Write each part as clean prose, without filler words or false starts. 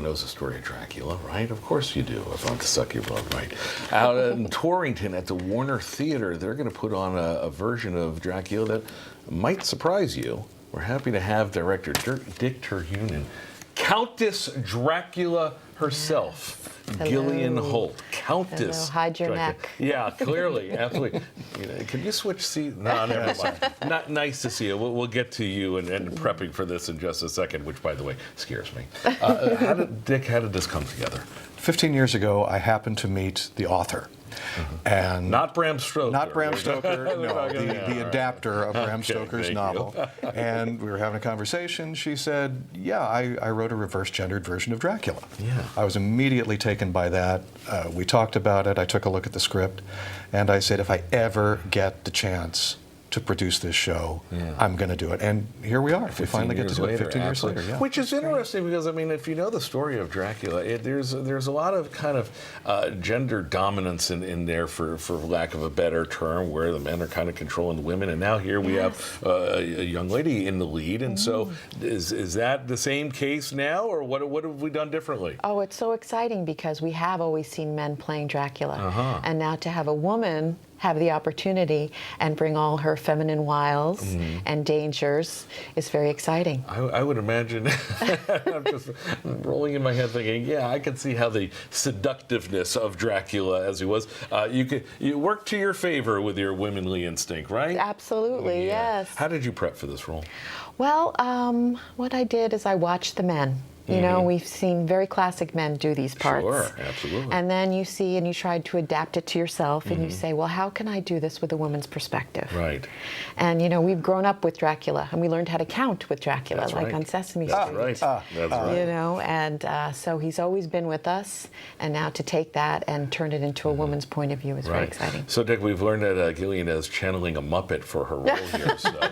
Knows the story of Dracula, right? Of course you do. If I'm to suck your blood, right? Out in Torrington at the Warner Theater, they're going to put on a version of Dracula that might surprise you. We're happy to have director Dick Terhune, Countess Dracula herself, Gillian Holt. Countess. Hello. Hide your Dracula. neck. Yeah, clearly, absolutely. Can you switch seats? No, never mind. Not nice to see you. We'll get to you and prepping for this in just a second, which, by the way, scares me. How did this come together? 15 years ago, I happened to meet the author. And not Bram Stoker. Not Bram Stoker, no, the adapter of Bram Stoker's novel. And we were having a conversation. She said, yeah, I wrote a reverse-gendered version of Dracula. Yeah. I was immediately taken by that. We talked about it. I took a look at the script. And I said, if I ever get the chance to produce this show, I'm going to do it. And here we are. We finally get to do it 15 years later. Yeah. Which is interesting because, I mean, if you know the story of Dracula, there's a lot of kind of gender dominance in there, for lack of a better term, where the men are kind of controlling the women. And now here we have a young lady in the lead. And so is that the same case now, or what have we done differently? Oh, it's so exciting because we have always seen men playing Dracula. And now to have a woman have the opportunity and bring all her feminine wiles and dangers is very exciting. I would imagine, I'm just rolling in my head thinking, yeah, I can see how the seductiveness of Dracula as he was, you work to your favor with your womanly instinct, right? Absolutely, yes. How did you prep for this role? Well, what I did is I watched the men. You know, we've seen very classic men do these parts. Sure, absolutely. And then you see, and you try to adapt it to yourself, and you say, well, how can I do this with a woman's perspective? Right. And, you know, we've grown up with Dracula, and we learned how to count with Dracula, That's like right. on Sesame Street. That's right. That's right. You know, and so he's always been with us, and now to take that and turn it into a woman's point of view is very exciting. So, Dick, we've learned that Gillian is channeling a Muppet for her role here. So,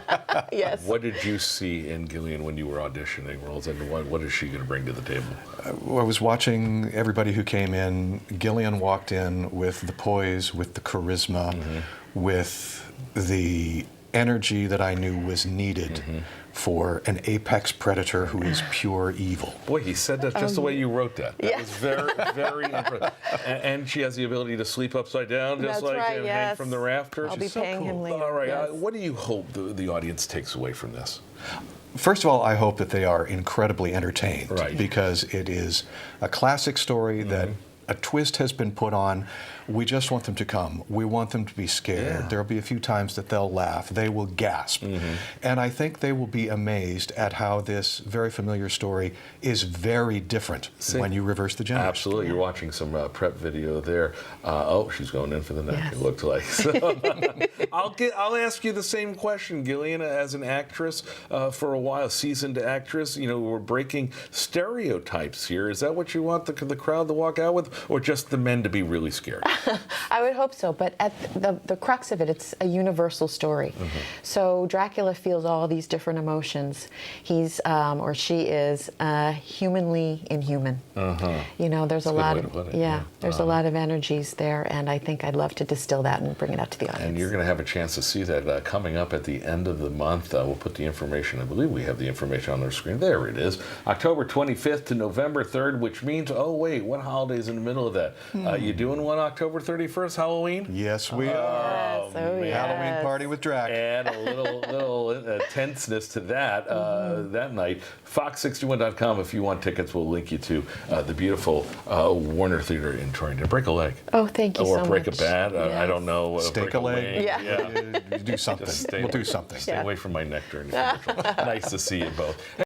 yes. What did you see in Gillian when you were auditioning roles, and what is she going to bring to the table? I was watching everybody who came in. Gillian walked in with the poise, with the charisma, with the energy that I knew was needed for an apex predator who is pure evil. Boy, he said that just the way you wrote that. That was very, very impressive. And she has the ability to sleep upside down, just That's right, and hang from the rafters. I'll be paying him later. All right, yes. what do you hope the audience takes away from this? First of all, I hope that they are incredibly entertained, because it is a classic story that a twist has been put on. We just want them to come. We want them to be scared. There'll be a few times that they'll laugh. They will gasp. And I think they will be amazed at how this very familiar story is very different when you reverse the genders. Absolutely. You're watching some prep video there. Oh, she's going in for the neck, it looked like. So, I'll ask you the same question, Gillian, as an actress for a while, seasoned actress. You know, we're breaking stereotypes here. Is that what you want the crowd to walk out with, or just the men to be really scared? I would hope so, but at the crux of it, it's a universal story. So Dracula feels all these different emotions. He's, or she is, humanly inhuman. You know, there's a lot of, there's a lot of energies there, and I think I'd love to distill that and bring it out to the audience. And you're going to have a chance to see that coming up at the end of the month. We'll put the information, I believe we have the information on our screen. There it is. October 25th to November 3rd, which means, oh wait, what holiday's in the middle of that? You doing one October 31st, Halloween? Yes, we are. Yes, oh, yes. Halloween party with Drac. And a little tenseness to that that night. Fox61.com if you want tickets. We'll link you to the beautiful Warner Theater in Torrington. Break a leg. Oh, thank you so much. Or break a bat. I don't know. Stake a leg. Yeah. Do something. We'll do something. Stay away from my neck during the commercial. Nice to see you both.